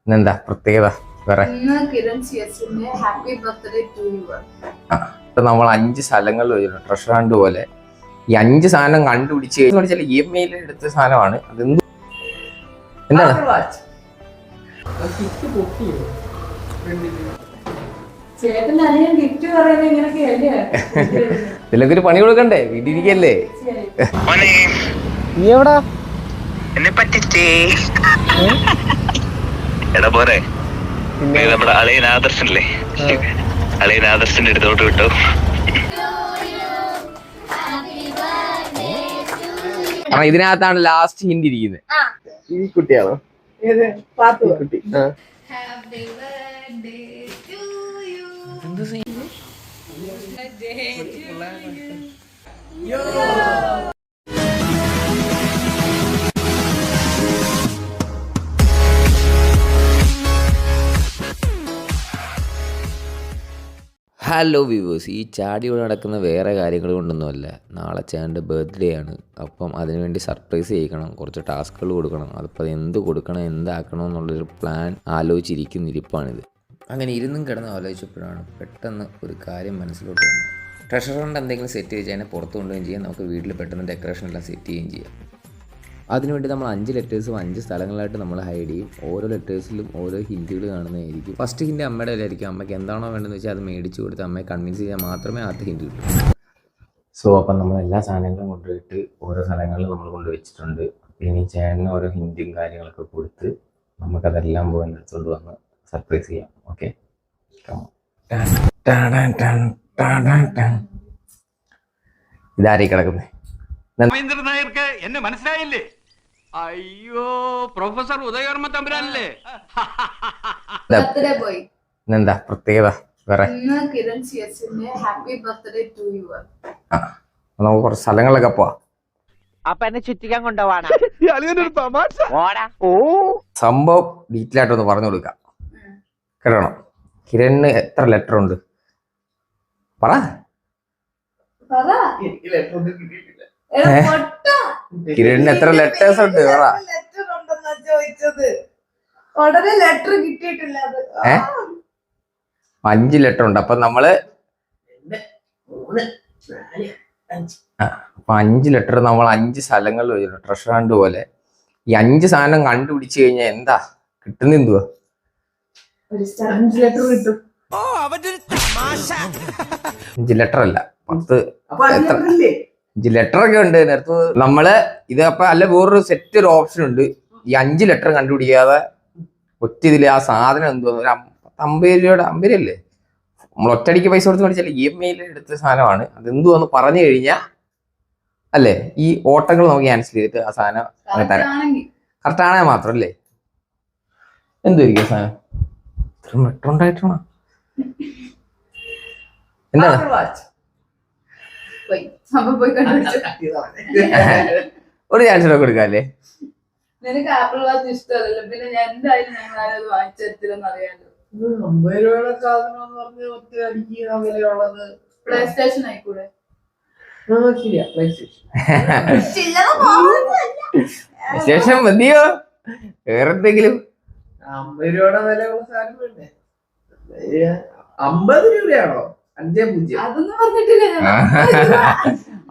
ഇന്നെന്താ പ്രത്യേകത വേറെ? നമ്മൾ 5 സ്ഥലങ്ങളിൽ ഒരു ട്രഷർ ഹണ്ട് പോലെ ഈ 5 സാധനം കണ്ടുപിടിച്ച് വെച്ചാൽ EMI എടുത്ത സാധനമാണ്. അതെന്ത് എന്താണ് ഇതിലൊക്കെ ഒരു പണി കൊടുക്കണ്ടേ? വീട്ടിരിക്കല്ലേ? നീ എവിടാ? എന്നെ പറ്റിച്ചേ എടാ പോരെ നമ്മുടെ അളിയൻ ആദർശനല്ലേ, അളിയൻ ആദർശന്റെ അടുത്തോട്ട് വിട്ടു. ഇതിനകത്താണ് ലാസ്റ്റ് ഹിന്റ് ഇരിക്കുന്നത്. ഈ കുട്ടിയാണോ? കുട്ടി ഹലോ വ്യൂവേഴ്സ്, ഈ ചാടിയോടെ നടക്കുന്ന വേറെ കാര്യങ്ങൾ കൊണ്ടൊന്നുമല്ല. നാളെ ചേട്ടൻ്റെ ബർത്ത്ഡേ ആണ്. അപ്പം അതിനുവേണ്ടി സർപ്രൈസ് ചെയ്യിക്കണം, കുറച്ച് ടാസ്കുകൾ കൊടുക്കണം. അതിപ്പോൾ എന്ത് കൊടുക്കണം, എന്താക്കണം എന്നുള്ളൊരു പ്ലാൻ ആലോചിച്ചിരിപ്പാണിത്. അങ്ങനെ ഇരുന്നും കിടന്ന് ആലോചിച്ചപ്പോഴാണ് പെട്ടെന്ന് ഒരു കാര്യം മനസ്സിലോട്ട് വന്നത്. ട്രഷർ ഹണ്ട് എന്തെങ്കിലും സെറ്റ് ചെയ്ത് അതിനെ പുറത്ത് കൊണ്ടുപോവുകയും ചെയ്യാം, നമുക്ക് വീട്ടിൽ പെട്ടെന്ന് ഡെക്കറേഷൻ എല്ലാം സെറ്റ് ചെയ്യുകയും ചെയ്യാം. അതിനുവേണ്ടി നമ്മൾ 5 ലെറ്റേഴ്സും 5 സ്ഥലങ്ങളായിട്ട് നമ്മൾ ഹൈഡ് ചെയ്യും. ഓരോ ലെറ്റേഴ്സിലും ഓരോ ഹിൻറ്റുകൾ കാണുന്നതായിരിക്കും. ഫസ്റ്റ് ഹിൻറ്റ് അമ്മയുടെ കയ്യിലായിരിക്കും. അമ്മയ്ക്ക് എന്താണോ വേണ്ടതെന്ന് വെച്ചാൽ അത് മേടിച്ചു കൊടുത്ത് അമ്മയെ കൺവിൻസ് ചെയ്യാൻ മാത്രമേ ആദ്യ ഹിൻറ്റ് കിട്ടൂ. സോ അപ്പം നമ്മൾ എല്ലാ സാധനങ്ങളും കൊണ്ടുപോയിട്ട് ഓരോ സ്ഥലങ്ങളിൽ നമ്മൾ കൊണ്ടുവച്ചിട്ടുണ്ട്. ഇനി ചേട്ടന് ഓരോ ഹിൻറ്റും കാര്യങ്ങളൊക്കെ കൊടുത്ത് നമുക്കതെല്ലാം പോയി എടുത്തുകൊണ്ട് വന്ന് സർപ്രൈസ് ചെയ്യാം. ഓക്കെ, ഇതാരീ കിടക്കുന്നത്. നായർക്ക് എന്നെ മനസ്സിലായില്ലേ? അയ്യോ, പ്രൊഫസർ ഉദയവർമ്മ തമ്പുരാനല്ലേ? ഇന്നെന്താ പ്രത്യേകത വേറെ? നമുക്ക് കുറച്ച് സ്ഥലങ്ങളിലൊക്കെ പോവാം. അപ്പൊ എന്നെ ചുറ്റിക്കാൻ കൊണ്ടുപോവാണ്. സംഭവം ഡീറ്റെയിൽ ആയിട്ടൊന്ന് പറഞ്ഞു കൊടുക്കാം, കേട്ടോ? കിരണിന് എത്ര ലെറ്റർ ഉണ്ട്? പറ. കിരണിന് എത്ര ലെറ്റേഴ്സ് ഉണ്ട്? പറ. 5 ലെറ്റർ ഉണ്ട്. അപ്പൊ നമ്മള് 5 ലെറ്റർ നമ്മൾ 5 സ്ഥലങ്ങളിൽ ഒരു ട്രഷർ ഹണ്ട് പോലെ ഈ 5 സാധനം കണ്ടുപിടിച്ചു കഴിഞ്ഞാൽ എന്താ കിട്ടുന്ന? എന്തുവാ? 5 ലെറ്റർ അല്ല, 10 5 ലെറ്റർ ഒക്കെ ഉണ്ട് നേരത്തെ. നമ്മള് ഇത് അപ്പൊ അല്ല, വേറൊരു സെറ്റ് ഒരു ഓപ്ഷൻ ഉണ്ട്. ഈ 5 ലെറ്റർ കണ്ടുപിടിക്കാതെ ഒറ്റ ഇതില് ആ സാധനം എന്തുവാ, ഒരു 50 രൂപയുടെ 50 അല്ലേ നമ്മൾ ഒറ്റയടിക്ക് പൈസ കൊടുത്ത് മേടിച്ചാൽ EMI എടുത്ത സാധനമാണ്. അതെന്തുവാന്ന് പറഞ്ഞു കഴിഞ്ഞാൽ അല്ലേ, ഈ ഓട്ടങ്ങൾ നമുക്ക് ക്യാൻസൽ ചെയ്തിട്ട് ആ സാധനം തരാം. കറക്റ്റ് ആണെങ്കിൽ മാത്രം അല്ലേ? എന്തുവായിരിക്കും സാധനം? ഇത്ര ലെറ്റർ ഉണ്ടായിട്ടാണോ? എന്താണ്? ഒരു ചാൻസ് കൂടെ കൊടുക്കാല്ലേ? നിനക്ക് ആപ്പിൾ വാച്ച് ഇഷ്ടമല്ലല്ലോ, പിന്നെ ഞാൻ എന്തായാലും ഞങ്ങൾ ആരും വാങ്ങിച്ചെത്തില്ലെന്ന് അറിയാലോ. 50 രൂപയുടെ സാധനം എന്ന് പറഞ്ഞ് ഒറ്റ അടിക്ക് വിലയുള്ളത് പ്ലേ സ്റ്റേഷൻ ആയിക്കൂടെ? സ്റ്റേഷൻ മതിയോ? വേറെന്തെങ്കിലും 50 രൂപയുടെ വിലയുള്ള സാധനം വേണ്ടേ? 50 രൂപയാണോ? 5-0 അതൊന്നും പറഞ്ഞിട്ടില്ല.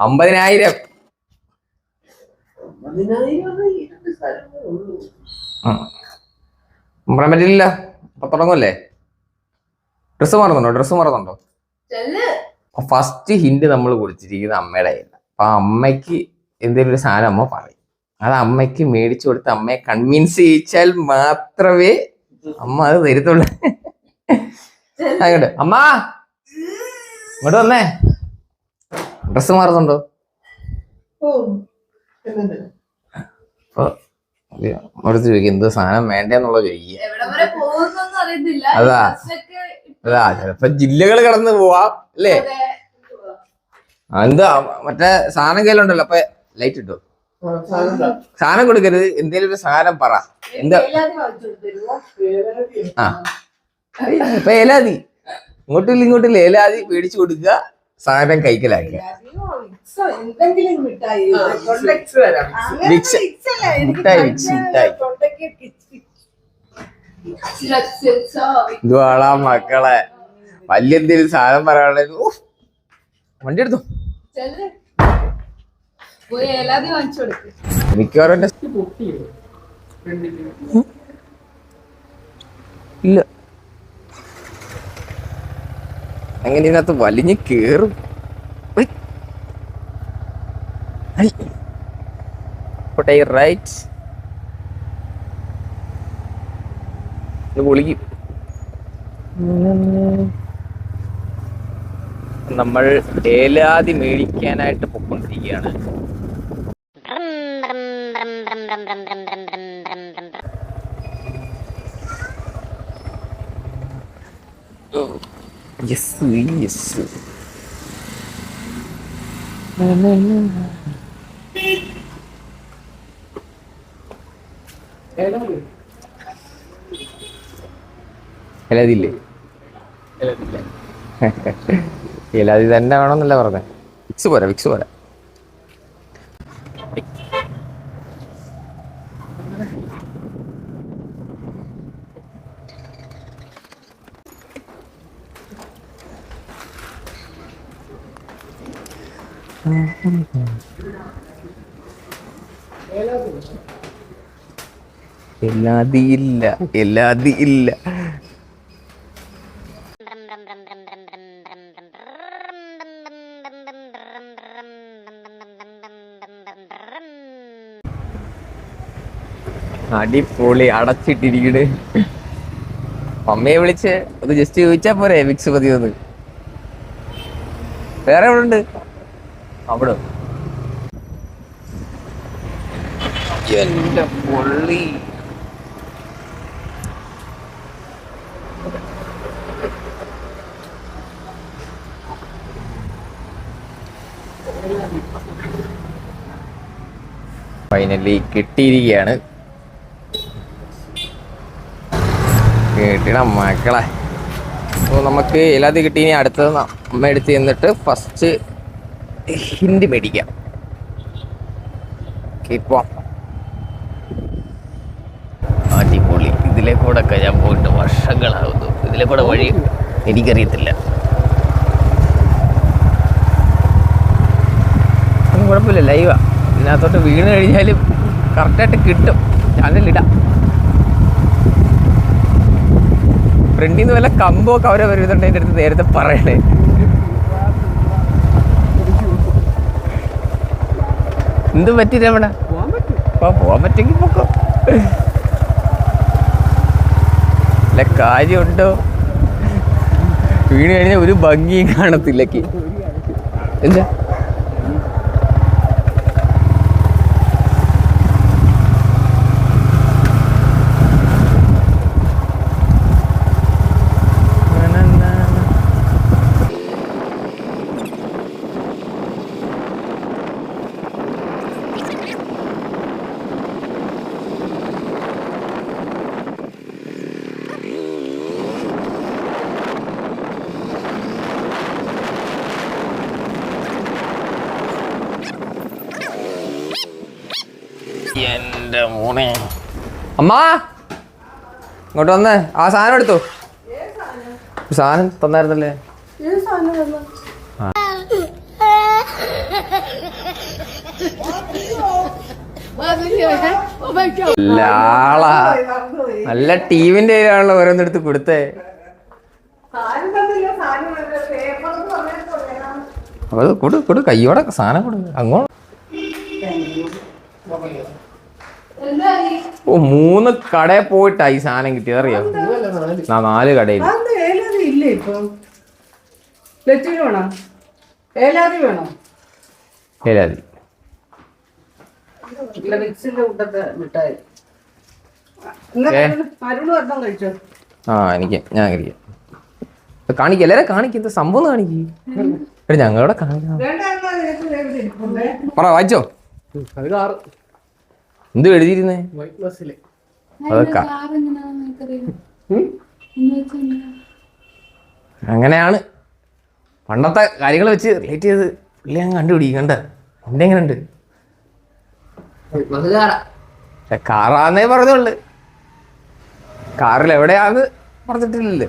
50,000. പറയാൻ പറ്റില്ല. അപ്പൊ തുടങ്ങുമല്ലേ? ഡ്രസ്സ് മാറുന്നുണ്ടോ? ഫസ്റ്റ് ഹിന്റ് നമ്മൾ കൊടുത്തിരിക്കുന്നത് അമ്മയുടെ കയ്യിലാണ്. അപ്പൊ അമ്മയ്ക്ക് എന്തെങ്കിലും ഒരു സാധനം അമ്മ പറയും, അത് അമ്മയ്ക്ക് മേടിച്ചു കൊടുത്ത് അമ്മയെ കൺവിൻസ് ചെയ്യിച്ചാൽ മാത്രമേ അമ്മ അത് തരത്തുള്ളൂ. ആയിക്കോട്ടെ, അമ്മ ഇങ്ങോട്ട് വന്നേ. ഡ്രസ്സ് മാറുന്നുണ്ടോ? ചോദിക്കും എന്ത് സാധനം വേണ്ടെന്നുള്ളത് ചോദിക്കുക. അതാ ചിലപ്പോ ജില്ലകൾ കടന്ന് പോവാം അല്ലേ? എന്താ മറ്റേ സാധനം കയ്യിലുണ്ടല്ലോ. അപ്പൊ ലൈറ്റ് ഇട്ടോ, സാധനം കൊടുക്കരുത്. എന്തേലും ഒരു സാധനം പറ. എന്താ? ആ ഇപ്പൊ ഏലാതി ഇങ്ങോട്ടില്ല ഏലാതി മേടിച്ചു കൊടുക്കുക, സാധനം കൈക്കലാക്കുക. ഇതുവാളാ മക്കളെ വലിയ എന്തെങ്കിലും സാധനം പറയാനുള്ള വണ്ടി എടുത്തു പോയി ഏലാതി വാങ്ങിച്ചു കൊടുക്ക്. മിക്കവാറും എന്റെ ഇല്ല അങ്ങനെ ഇതിനകത്ത് വലിഞ്ഞ് കേറും. റൈറ്റ് പൊളിക്കും. നമ്മൾ ഏലാതി മേടിക്കാനായിട്ട് പൊക്കൊണ്ടിരിക്കുകയാണ്. Yes yes ഏലാതില്ലേ? ഏലാതി തന്നെ വേണമെന്നല്ല പറഞ്ഞേ. വിക്സ് പോരാ, വിക്സ് പോരാ. എല്ലാതിയില്ല, എല്ലാതിയില്ല. അടിപൊളി അടച്ചിട്ടിരിക്കണ്. അമ്മയെ വിളിച്ച് അത് ജസ്റ്റ് ചോദിച്ചാ പോരെ വിക്സ് മതിയൊന്ന്. വേറെ എവിടെ ഉണ്ട്? അവിടെ എന്റെ പൊള്ളി. ഫൈനലി കിട്ടിയിരിക്കുകയാണ്. കിട്ടണം മക്കളെ. അപ്പോൾ നമുക്ക് എല്ലാതും കിട്ടി. ഇനി അടുത്തത് അമ്മ എടുത്ത് ചെന്നിട്ട് ഫസ്റ്റ് ഹിന്ദി മേടിക്കാം. പോവാം. അടിപൊളി. ഇതിലെ കൂടെ ഒക്കെ ഞാൻ പോയിട്ട് വർഷങ്ങളാവുന്നു. ഇതിലെ കൂടെ വഴി എനിക്കറിയത്തില്ല. ഒന്നും കുഴപ്പമില്ല, ലൈവാ. ഇതിനകത്തോട്ട് വീണ് കഴിഞ്ഞാലും കറക്റ്റായിട്ട് കിട്ടും. ചാനലിടാം. ഫ്രണ്ടിൽ നിന്ന് വല്ല കമ്പൊക്കെ അവരെ വരുന്നുണ്ട്. എൻ്റെ അടുത്ത് നേരത്തെ പറയണേ. എന്ത് പറ്റി രമണ? പോവാൻ പറ്റെങ്കിൽ പൊക്കോ. അല്ല കാര്യമുണ്ടോ? വീണ് കഴിഞ്ഞാൽ ഒരു ഭംഗിയും കാണത്തില്ലക്ക്. എന്താ എന്റെ മോനെ. അമ്മാ ഇങ്ങോട്ട് വന്നേ. ആ സാധനം എടുത്തോ. സാധനം തന്നായിരുന്നല്ലേ? ലാളാ നല്ല ടീമിന്റെ കയ്യിലാണല്ലോ ഓരോന്നെടുത്ത് കൊടുത്തേ. അത് കൊടു കയ്യോടെ സാധനം കൊടു. അങ്ങോട്ട് ഓ 3 കടയിൽ പോയിട്ടാ ഈ സാധനം കിട്ടിയത്. അറിയാം 4 കടയിൽ. ഏലാതി ആ എനിക്ക് ഞാൻ കഴിക്കാം. കാണിക്ക എല്ലാരും കാണിക്കും. സംഭവം കാണിക്കും. ഞങ്ങളോടെ കാണിക്കാം. പറ വായിച്ചോ. എന്ത് എഴുതിയിരുന്നേ? അതൊക്കെ അങ്ങനെയാണ് പണ്ടത്തെ കാര്യങ്ങൾ വെച്ച് റിലേറ്റ് ചെയ്ത് പുള്ളി അങ്ങ് കണ്ടുപിടിക്കും. കണ്ട എന്റെ എങ്ങനെയുണ്ട്? കാറാന്നേ പറഞ്ഞോള്. കാറിൽ എവിടെയാന്ന് പറഞ്ഞിട്ടില്ലല്ലേ.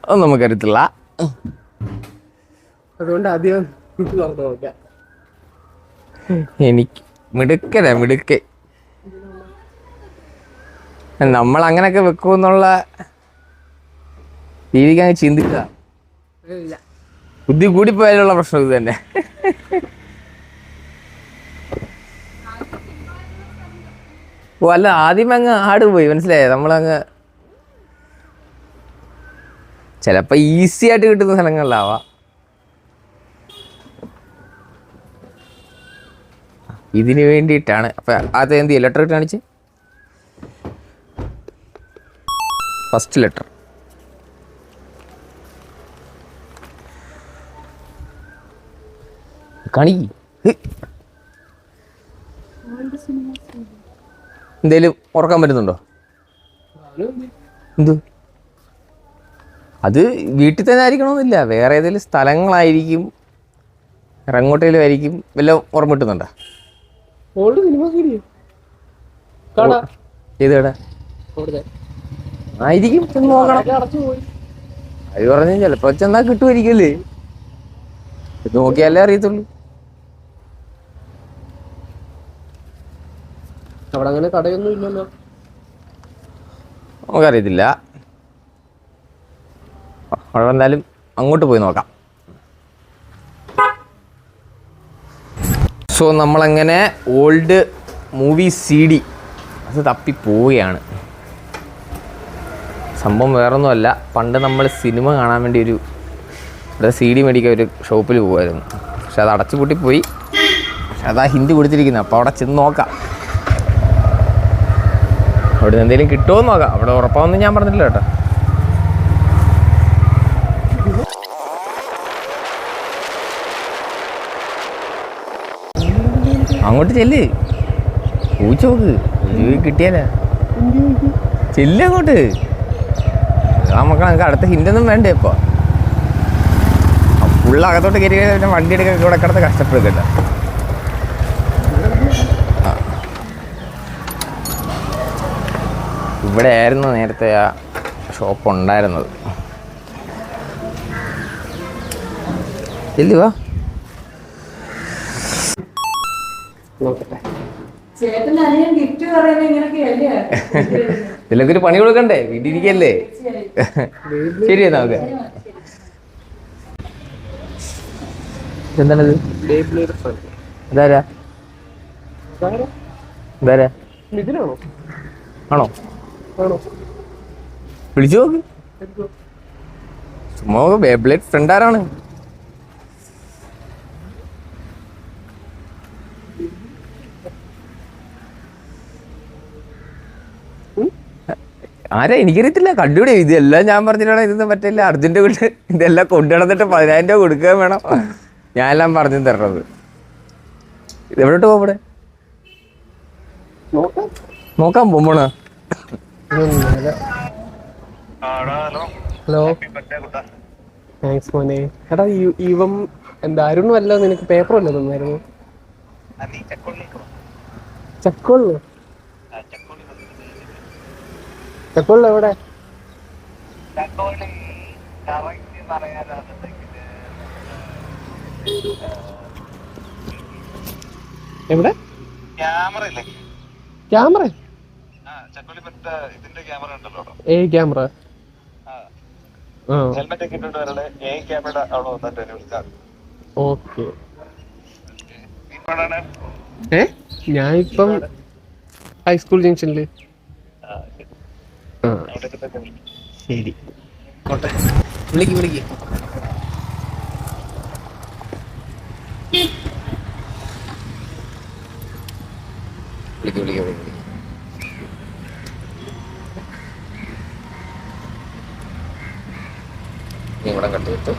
അത് നമുക്കറിയത്തില്ല. അതുകൊണ്ട് ആദ്യം ഇത് തുറന്നു നോക്കാം. എനിക്ക് മിടുക്കൻ നമ്മൾ അങ്ങനെയൊക്കെ വെക്കുമെന്നുള്ള രീതിക്ക് അങ്ങ് ചിന്തിക്കുക. ബുദ്ധി കൂടിപ്പോയാലുള്ള പ്രശ്നം ഇത് തന്നെ. ഓ അല്ല, ആദ്യം അങ്ങ് ആട് പോയി, മനസ്സിലായോ? നമ്മളങ്ങ് ചിലപ്പോ ഈസി ആയിട്ട് കിട്ടുന്ന സ്ഥലങ്ങളിലാവാം. ഇതിന് വേണ്ടിയിട്ടാണ്. അപ്പൊ അത് എന്ത് ചെയ്യും? ലെറ്റർ കാണിച്ച്, ഫസ്റ്റ് ലെറ്റർ. കാണിക്ക്. എന്തേലും ഉറക്കാൻ പറ്റുന്നുണ്ടോ? എന്ത്? അത് വീട്ടിൽ തന്നെ ആയിരിക്കണമെന്നില്ല, വേറെ ഏതെങ്കിലും സ്ഥലങ്ങളായിരിക്കും, എങ്ങോട്ടേലും ആയിരിക്കും. വല്ല ഓർമ്മ കിട്ടുന്നുണ്ടോ? ഏത് കട ആയിരിക്കും? നോക്കണം. അത് പറഞ്ഞ ചിലപ്പോ ചെന്നാ കിട്ടുമായിരിക്കല്ലേ, നോക്കിയാലേ അറിയത്തുള്ളൂ. അവിടെ അങ്ങനെ കടയൊന്നും ഇല്ലല്ലോ. നമുക്കറിയത്തില്ല. അവിടെ എന്തായാലും അങ്ങോട്ട് പോയി നോക്കാം. സോ നമ്മളങ്ങനെ ഓൾഡ് മൂവി CD അത് തപ്പി പോവുകയാണ്. സംഭവം വേറൊന്നുമല്ല, പണ്ട് നമ്മൾ സിനിമ കാണാൻ വേണ്ടി ഇവിടെ CD മേടിക്കാൻ ഒരു ഷോപ്പിൽ പോകുമായിരുന്നു. പക്ഷെ അത് അടച്ചു പൂട്ടിപ്പോയി. പക്ഷെ അതാ ഹിന്ദി കൊടുത്തിരിക്കുന്നത്. അപ്പോൾ അവിടെ ചെന്ന് നോക്കാം, അവിടെ നിന്ന് എന്തെങ്കിലും കിട്ടുമോ എന്ന് നോക്കാം. അവിടെ ഉറപ്പാണെന്ന് ഞാൻ പറഞ്ഞിട്ടില്ല കേട്ടോ. അങ്ങോട്ട് ചെല്ല്, പൂച്ച നോക്ക്, കിട്ടിയാലേ ചെല്ല് അങ്ങോട്ട്. നമുക്ക് അടുത്ത ഹിന്ദൊന്നും വേണ്ടേ ഇപ്പോൾ. ഫുള്ള് അകത്തോട്ട് കയറി പിന്നെ വണ്ടി എടുക്കാൻ ഇവിടെ കിടന്ന് കഷ്ടപ്പെടുക്കട്ടെ. ഇവിടെ ആയിരുന്നു നേരത്തെ ആ ഷോപ്പ് ഉണ്ടായിരുന്നത്. ചെല്ലുവാ. ഇതിലൊക്കെ ഒരു പണി കൊടുക്കണ്ടേ, വീട്ടിലിരിക്കല്ലേ. ശരി എന്നാ ഓക്കെ. എന്താണത്? ഇതാരാ? ഇതാരാ? ആണോ? വിളിച്ചു നോക്ക്. ചുമ്മാ ബേബ്ലേഡ് ഫ്രണ്ട് ആരാണ്? ആരാ എനിക്കറിയത്തില്ല. കണ്ടുപിടി. ഇതെല്ലാം ഞാൻ പറഞ്ഞിട്ടാണ്. ഇതൊന്നും പറ്റില്ല. അർജന്റ് കൊണ്ട് ഇതെല്ലാം കൊണ്ടുനടന്നിട്ട് 10,000 രൂപ കൊടുക്കുക വേണം. ഞാനെല്ലാം പറഞ്ഞു തരണത്. ഇതെവിടോട്ട് പോവിടെ നോക്കാൻ പോണ? ഹലോ, താങ്ക്സ് മോനെ. എടാ ഇവം എന്തായിരുന്നു അല്ല, നിനക്ക് പേപ്പർ വല്ല തന്നായിരുന്നു? ചക്കോള് ചക്കോള് എവിടെ? എവിടെ? ക്യാമറ? Camera okay. ഞാനിപ്പം ഹൈസ്കൂൾ ജംഗ്ഷനില്. ശരി, വിളിക്ക് വിളിക്ക്. ഇവിടെ കട്ടുകിട്ടു.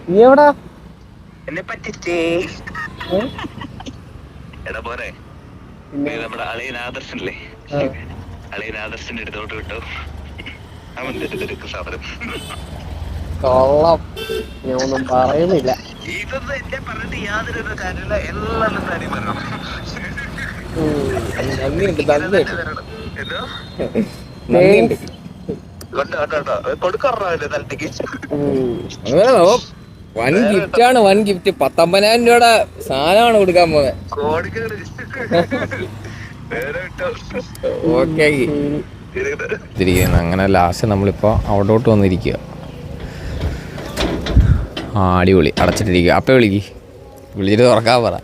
നീ എവിടാ? എന്നെ പറ്റിച്ചേ. എടാ പോരെ, നമ്മുടെ അളിയൻ ആദർശനല്ലേ, അളിയൻ ആദർശന്റെ അടുത്തോട്ട് വിട്ടോ. അവൻ തെറ്റിദ്ധരിക്കും സാധനം. കൊള്ളാം, ഞാൻ ഒന്നും പറയുന്നില്ല. ഇതൊന്നും എന്നെ പറഞ്ഞിട്ട് യാതൊരു കാര്യമില്ല. എല്ലാം തനി പറയണം. നന്ദിയുണ്ട്, നന്ദിയുണ്ട്. എന്തോ Thanks. കൊടുക്കാറുണ്ട് തലത്തേക്ക്. വൻ ഗിഫ്റ്റ് ആണ്, വൻ ഗിഫ്റ്റ്. 19,000 രൂപയുടെ സാധനമാണ് കൊടുക്കാൻ പോകുന്നത്. ഓക്കെ, അങ്ങനെ ലാസ്റ്റ് നമ്മളിപ്പോൾ അവിടോട്ട് വന്നിരിക്കുക. അടിപൊളി. അടച്ചിട്ടിരിക്കുക. അപ്പം വിളിച്ചിട്ട് തുറക്കാൻ പറ.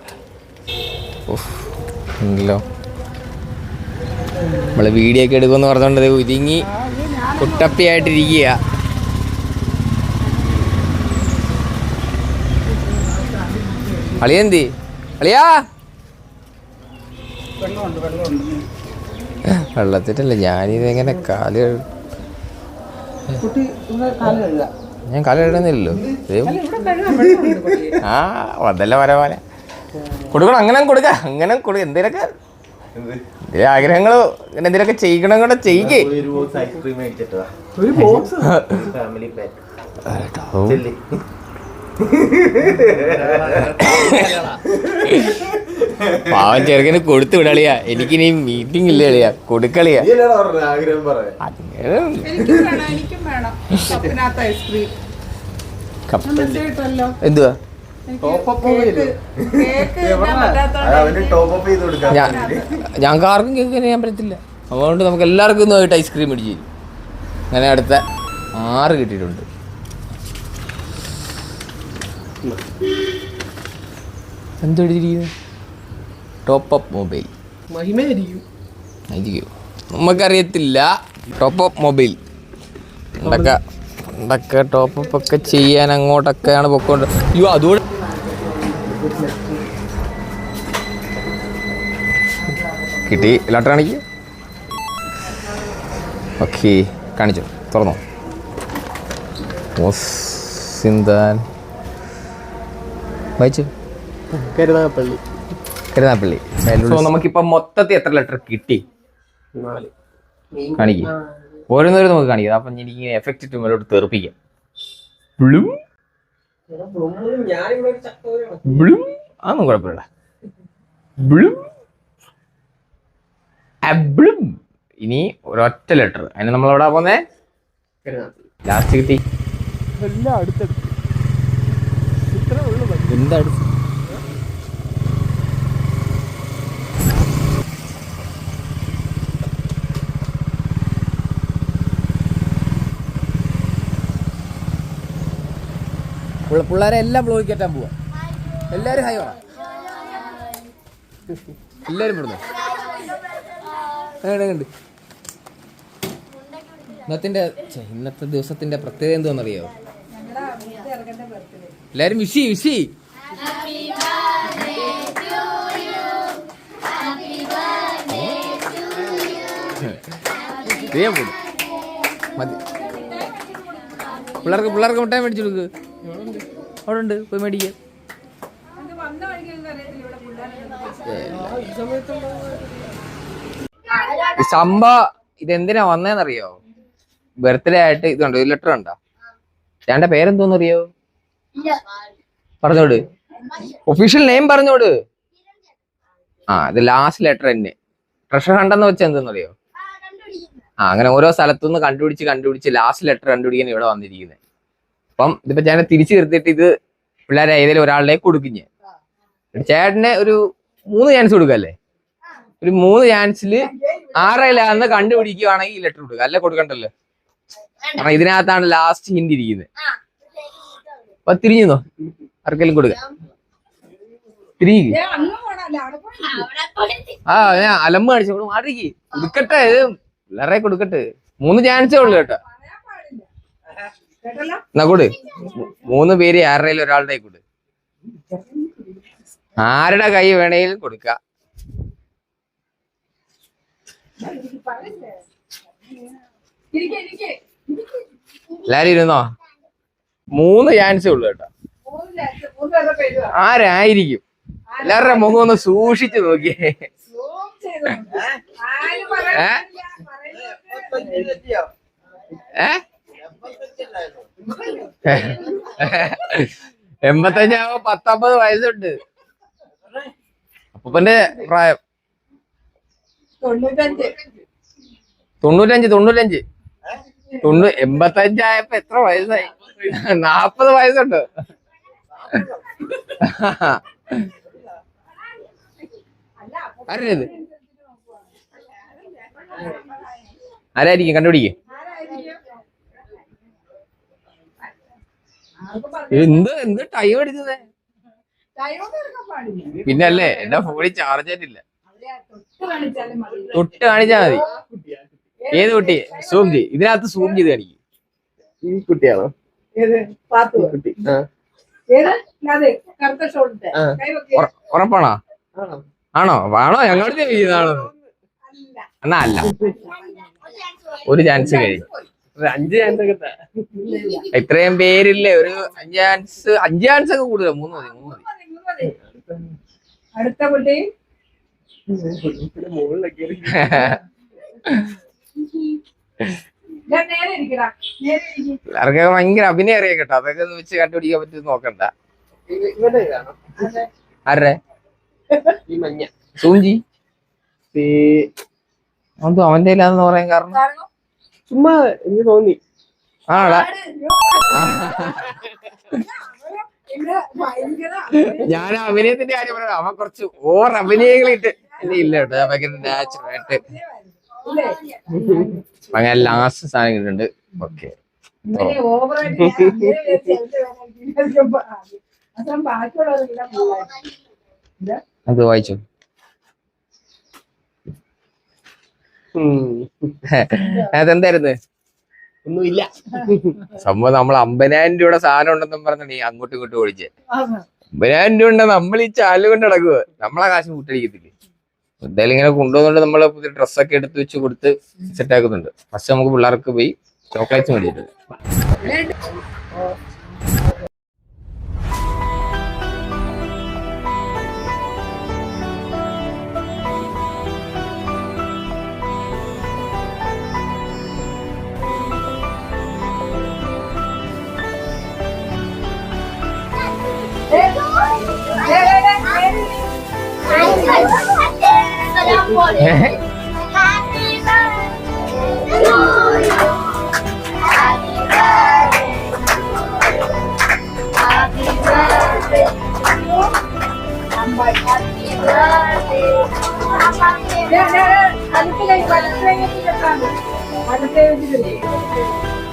ഉണ്ടല്ലോ നമ്മള് വീഡിയോ ഒക്കെ എടുക്കുമെന്ന് പറഞ്ഞോണ്ട് ഒരുങ്ങി കുട്ടപ്പിയായിട്ടിരിക്കുക. അളിയെന്തി അളിയാ? വെള്ളത്തിട്ടല്ല, ഞാനിതെങ്ങനെ ഞാൻ കാല് കഴുകുന്നില്ലല്ലോ. ആ വന്നല്ല വര പോലെ കൊടുക്കണം. അങ്ങനെ കൊടുക്ക, അങ്ങനെ എന്തേലൊക്കെ ആഗ്രഹങ്ങളോ അങ്ങനെ എന്തെങ്കിലുമൊക്കെ ചെയ്യണം കൂടെ ചെയ്യിക്കേ. പാവം ചെറുക്കന് കൊടുത്തു വിടളിയാ. എനിക്കിനി മീറ്റിംഗ് ഇല്ല കളിയാ, കൊടുക്കളിയാ. എന്തുവാ ഞങ്ങൾക്ക് ആർക്കും കേക്ക് ചെയ്യാൻ പറ്റത്തില്ല. അതുകൊണ്ട് നമുക്ക് എല്ലാവർക്കും ഒന്ന് പോയിട്ട് ഐസ്ക്രീം മേടിച്ച് തരും. അങ്ങനെ അടുത്ത 6 കിട്ടിയിട്ടുണ്ട്. എന്തോ എഴുതിയിരിക്കുന്നത്? ടോപ്പ് അപ്പ് മൊബൈൽ ആയിരിക്കും, നമുക്കറിയത്തില്ല. ടോപ്പ് അപ്പ് മൊബൈൽ പണ്ടൊക്കെ ടോപ്പ് അപ്പ് ഒക്കെ ചെയ്യാൻ അങ്ങോട്ടൊക്കെയാണ് പൊക്കോണ്ട്. അയ്യോ, അതുകൊണ്ട് കിട്ടി. ഇലക്ട്രോണിക് ഓക്കെ, കാണിച്ചു, തുറന്നോ. സിന്താൻ വായിച്ചു. കരുനാഗപ്പള്ളി. സോ നമുക്കിപ്പം മൊത്തത്തിൽ എത്ര ലെറ്റർ കിട്ടി? 4. കാണിക്കും, ഓരോന്നോരും നമുക്ക് കാണിക്കാം. അപ്പം എനിക്ക് എഫക്റ്റ് ഇട്ട് മേലോട്ട് തെറിപ്പിക്കാം. ബ്ലൂം ബ്ലൂം അതൊന്നും കുഴപ്പമില്ല. Bloom Bloom. ഇനി ഒരൊറ്റ ലെറ്റർ. അതിന് നമ്മൾ എവിടെ പോന്നേ? ലാസ്റ്റ് കിട്ടി. എല്ലാം അടുത്തടുത്ത്. എന്താ അടുത്ത്? പിള്ളേരെ എല്ലാം ബ്ലോഗ് കയറ്റാൻ പോവാ. എല്ലാരും ഹായ് വേണം. എല്ലാരും വിടുന്നു. കണ്ട് ഇന്നത്തെ ദിവസത്തിന്റെ പ്രത്യേകത എന്താണെന്നറിയോ? എല്ലാരും വിഷി മതി. പിള്ളേർക്ക് മുട്ടായി മേടിച്ചു കൊടുക്ക്. അവിടെ ഉണ്ട്, പോയി മേടിക്കാം. സംഭവം ഇതെന്തിനാ വന്നേന്നറിയോ? ബർത്ത്ഡേ ആയിട്ട് ഇതുണ്ടോ, ഒരു ലെറ്റർ ഉണ്ടോ? ചേട്ടന്റെ പേരെന്തോന്നറിയോ? പറഞ്ഞോട്, ഒഫീഷ്യൽ നെയിം പറഞ്ഞോട്. ഇത് ലാസ്റ്റ് ലെറ്റർ തന്നെ. ട്രഷർ ഹണ്ടെന്ന് വെച്ചാൽ എന്തെന്നറിയോ? അങ്ങനെ ഓരോ സ്ഥലത്തുനിന്ന് കണ്ടുപിടിച്ച് ലാസ്റ്റ് ലെറ്റർ കണ്ടുപിടിക്കാൻ ഇവിടെ വന്നിരിക്കുന്നത്. അപ്പം ഇതിപ്പോ ഞാൻ തിരിച്ചു നിർത്തിയിട്ട് ഇത് പിള്ളേരെ ഏതെങ്കിലും ഒരാളുടെ കൊടുക്കും. ചേട്ടന് ഒരു 3 ചാൻസ് കൊടുക്കല്ലേ? ഒരു 3 ചാൻസിൽ 6 കണ്ടുപിടിക്കുകയാണെങ്കിൽ ഈ ലെറ്റർ കൊടുക്കുക, അല്ല കൊടുക്കണ്ടല്ലോ. കാരണം ഇതിനകത്താണ് ലാസ്റ്റ് ഹിന്റ് ഇരിക്കുന്നത്. അപ്പൊ തിരിഞ്ഞോ, ആർക്കെങ്കിലും കൊടുക്ക. തിരിഞ്ഞു ഞാൻ അലമ്പ് കാണിച്ചു മാറിക്ക്. കൊടുക്കട്ടെ, പിള്ളേരെ കൊടുക്കട്ടെ. 3 ചാൻസേ ഉള്ളു കേട്ടോ. എന്നാ കൊടു. 3 പേര് 6 ഒരാളുടെ കൊടു. ആരുടെ കൈ വേണേലും കൊടുക്ക. എല്ലാരും ഇരുന്നോ? 3 ചാൻസേ ഉള്ളു കേട്ടോ. ആരായിരിക്കും? എല്ലാവരുടെ മുഖം ഒന്ന് സൂക്ഷിച്ചു നോക്കിയേ. എൺപത്തഞ്ചാകുമ്പോ 19 വയസ്സുണ്ട്. അപ്പൂപ്പന്റെ പ്രായം 95. 85 എത്ര വയസ്സായി? 40 വയസ്സുണ്ട്. ആരത്? ആരായിരിക്കും? കണ്ടുപിടിക്കേ. എന്ത് ടൈം എടുത്തത്? പിന്നല്ലേ എന്റെ ഫോണിൽ ചാർജ് ആയിട്ടില്ല. തൊട്ട് കാണിച്ചാ മതി. ഏത് കുട്ടി? സൂം ചെയ്ത്. ഇതിനകത്ത് സൂം ചെയ്ത് കാണിക്കും. ഈ കുട്ടിയാണോ? ഉറപ്പാണോ? ആണോ? ആണോ? ഞങ്ങളുടെ വീതാണോ? എന്നാ അല്ല, ഒരു ചാൻസ് കഴിഞ്ഞു. 5 ചാൻസ് ഒക്കെ. ഇത്രയും പേരില്ലേ, ഒരു 5 ചാൻസ് ഒക്കെ കൂടുതൽ. 3 മതി. അടുത്ത കുട്ടി മുകളിലൊക്കെ നേരെ ഇരിക്കടാ, നേരെ ഇരിക്കും. പിള്ളേർക്കൊക്കെ ഭയങ്കര അഭിനയം അറിയാം കേട്ടോ. അതൊക്കെ ഒന്ന് വെച്ച് കണ്ടുപിടിക്കാൻ പറ്റും. നോക്കണ്ട. ഇവന്റെ ഇതാണോ? ആരുടെ? ഈ മഞ്ഞ സൂംജി. അതും അവന്റെ കയ്യിലാന്ന് പറയാൻ കാരണം ചുമ്മാ എനിക്ക് തോന്നി. ആണോടാ? ഇത് ഭയങ്കര ഞാൻ അഭിനയത്തിന്റെ കാര്യം പറയാം. അവൻ കുറച്ച് ഓവർ അഭിനയങ്ങളിട്ട് ഇല്ല കേട്ടോ. ഞാൻ ഭയങ്കര നാച്ചുറൽ ആയിട്ട് അങ്ങനെ ലാസ്റ്റ് സാധനം കിട്ടുന്നുണ്ട്. ഓക്കെ, അത് വായിച്ചു. അതെന്തായിരുന്നു ഒന്നുമില്ല. സംഭവം? നമ്മൾ 50,000 രൂപയുടെ സാധനം ഉണ്ടെന്നും പറഞ്ഞാണ് അങ്ങോട്ടും ഇങ്ങോട്ടും ഓടിച്ചേ. 50,000 രൂപ ഉണ്ട്. നമ്മൾ ഈ ചാല് കൊണ്ട് നടക്കുക. നമ്മളെ കാശ് കൂട്ടടിക്കത്തില്ലേ? എന്തായാലും ഇങ്ങനെ കൊണ്ടുപോകുന്നുണ്ട്. നമ്മള് പുതിയ ഡ്രസ്സൊക്കെ എടുത്ത് വെച്ച് കൊടുത്ത് സെറ്റ് ആക്കുന്നുണ്ട്. ഫസ്റ്റ് നമുക്ക് പിള്ളേർക്ക് പോയി ചോക്ലേറ്റ്സ് മേടിച്ചിട്ടുണ്ട്.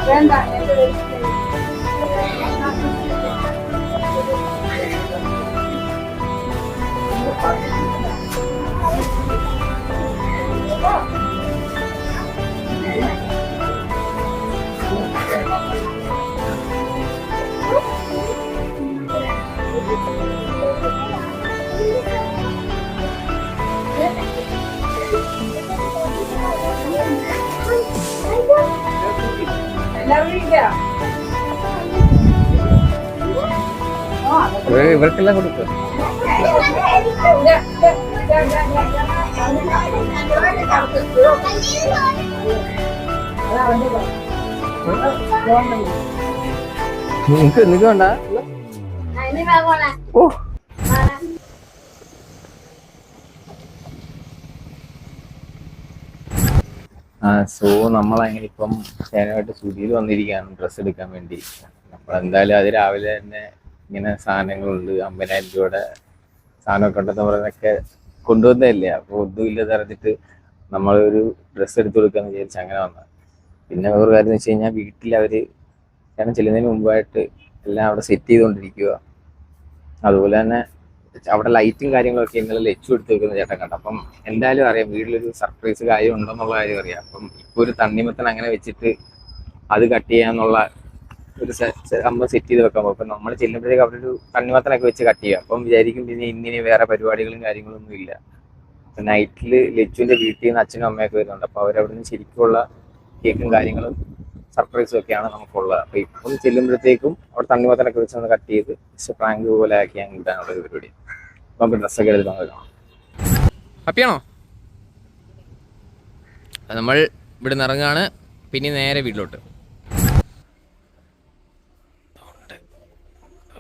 വേണ്ട ഇവർക്കെല്ലാം കൊടുക്കുക. നിനക്ക് വേണ്ട. ഓ, സോ നമ്മളങ്ങനെ ഇപ്പം ഞാനായിട്ട് സ്റ്റുഡിയോയിൽ വന്നിരിക്കുകയാണ് ഡ്രസ്സ് എടുക്കാൻ വേണ്ടി. നമ്മളെന്തായാലും അത് രാവിലെ തന്നെ ഇങ്ങനെ സാധനങ്ങളുണ്ട്, 50,000 രൂപയുടെ സാധനമൊക്കെ ഉണ്ടെന്ന് പറയുന്നതൊക്കെ കൊണ്ടുവന്നതല്ലേ. അപ്പോൾ ഒന്നുമില്ലെന്ന് അറിഞ്ഞിട്ട് നമ്മളൊരു ഡ്രസ്സ് എടുത്ത് കൊടുക്കാന്ന് വിചാരിച്ച് അങ്ങനെ വന്നത്. പിന്നെ വേറൊരു കാര്യം എന്ന് വെച്ച് കഴിഞ്ഞാൽ വീട്ടിൽ അവർ കാരണം ചെല്ലുന്നതിന് മുമ്പായിട്ട് എല്ലാം അവിടെ സെറ്റ് ചെയ്തുകൊണ്ടിരിക്കുക. അതുപോലെ തന്നെ അവിടെ ലൈറ്റും കാര്യങ്ങളൊക്കെ ഇന്നലെ ലച്ചു എടുത്ത് വെക്കുന്ന ചേട്ടൻ കണ്ടു. അപ്പം എന്തായാലും അറിയാം വീട്ടിലൊരു സർപ്രൈസ് കാര്യം ഉണ്ടെന്നുള്ള കാര്യം അറിയാം. അപ്പം ഇപ്പോൾ ഒരു തണ്ണിമത്തൻ അങ്ങനെ വെച്ചിട്ട് അത് കട്ട് ചെയ്യാന്നുള്ള ഒരു സംഭവം സെറ്റ് ചെയ്ത് വെക്കാൻ പോകും. അപ്പം നമ്മൾ ചെല്ലുമ്പോഴേക്കും അവിടെ ഒരു തണ്ണിമത്തനൊക്കെ വെച്ച് കട്ട് ചെയ്യുക. അപ്പം വിചാരിക്കും പിന്നെ ഇന്നിനി വേറെ പരിപാടികളും കാര്യങ്ങളൊന്നും ഇല്ല. അപ്പം നൈറ്റിൽ ലച്ചുവിൻ്റെ വീട്ടിൽ നിന്ന് അച്ഛനും അമ്മയൊക്കെ വരുന്നുണ്ട്. അപ്പോൾ അവരവിടെ നിന്ന് ശരിക്കുള്ള കേക്കും കാര്യങ്ങളും സർപ്രൈസും ഒക്കെയാണ് നമുക്കുള്ളത്. അപ്പോൾ ഇപ്പം ചെല്ലുമ്പോഴത്തേക്കും അവിടെ തണ്ണിമത്തനൊക്കെ വെച്ച് ഒന്ന് കട്ട് ചെയ്ത് പ്രാങ്ക് പോലെ ആക്കി കിട്ടാനുള്ള ഒരു പരിപാടി. നമുക്ക് ഡ്രസ്സൊക്കെ എടുത്ത് നമുക്ക് കാണാം. ഹാപ്പിയാണോ? നമ്മൾ ഇവിടെ നിന്ന് ഇറങ്ങാണ്, പിന്നെ നേരെ വീട്ടിലോട്ട്.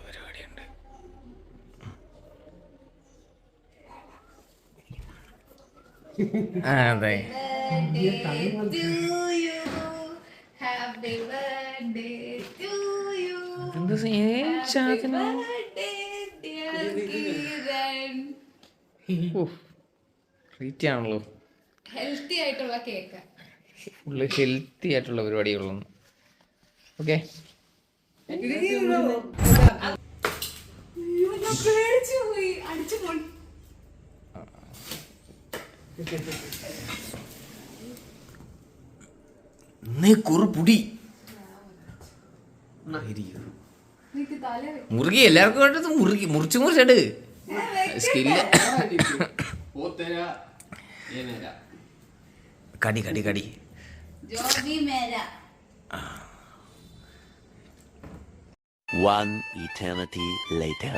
പരിപാടിയുണ്ട്. അതെ, ആണല്ലോ. ഹെൽത്തി ആയിട്ടുള്ള കേക്ക്. ഫുള്ള് ഹെൽത്തി ആയിട്ടുള്ള പരിപാടികളൊന്നും. ഓക്കെ, കുറുപുടി മുറുകി എല്ലാവർക്കും വേണ്ടത് മുറുകി മുറിച്ചിട്ട് സ്കില്ല്. കടി കടി കടി. One eternity later.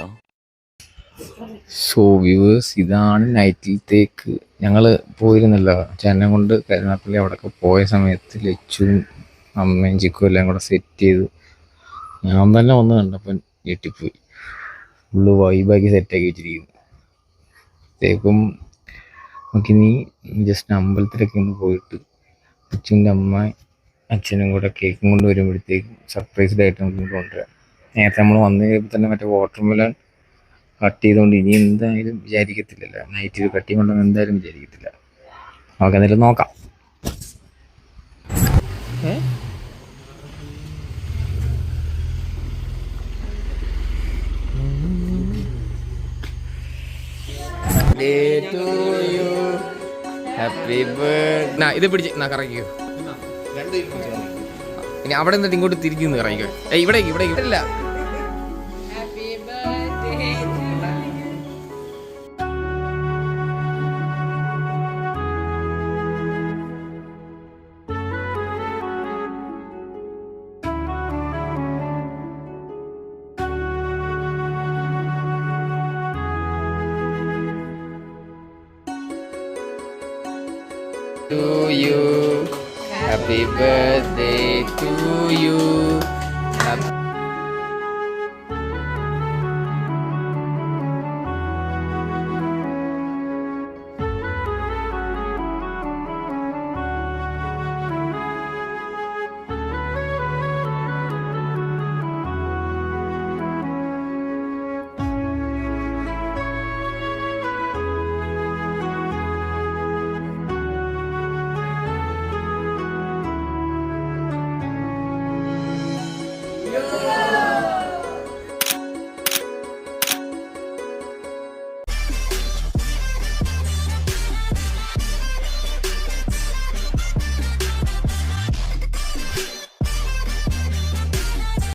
So viewers, ഇതാണ് നൈറ്റിലത്തേക്ക്. ഞങ്ങൾ പോയിരുന്നല്ലോ ചേട്ടനെ കൊണ്ട് കരുനാപ്പള്ളി അവിടെയൊക്കെ പോയ സമയത്ത് ലച്ചുവും അമ്മയും ചിക്കും എല്ലാം കൂടെ സെറ്റ് ചെയ്തു. ഞാൻ തന്നെ വന്ന് കണ്ടപ്പം ഞെട്ടിപ്പോയി. ഫുള്ള് വൈബാക്കി സെറ്റാക്കി വെച്ചിരിക്കുന്നു. അപ്പോഴത്തേക്കും നമുക്കിനി ജസ്റ്റ് അമ്പലത്തിലൊക്കെ ഒന്ന് പോയിട്ട് അച്ഛൻ്റെ അമ്മ അച്ഛനും കൂടെ കേക്കും കൊണ്ട് വരുമ്പോഴത്തേക്കും സർപ്രൈസ്ഡ് ആയിട്ട് നമുക്ക് കൊണ്ടുവരാം. നേരത്തെ നമ്മൾ വന്നു കഴിയുമ്പോൾ തന്നെ മറ്റേ വാട്ടർമെലൺ കട്ട് ചെയ്തുകൊണ്ട് ഇനി എന്തായാലും വിചാരിക്കത്തില്ലല്ലോ, നൈറ്റ് കട്ട് ചെയ്യുകൊണ്ടൊന്നും എന്തായാലും വിചാരിക്കത്തില്ല. നമുക്ക് എന്തായാലും നോക്കാം. ഇത് പിടിച്ച് കറങ്ങിക്കോ. ഇനി അവിടെ നിന്നിട്ട് ഇങ്ങോട്ട് തിരിച്ചു കറങ്ങിക്കോ. ഇവിടെ ഇവിടെ ഇല്ല. To you, happy birthday to you.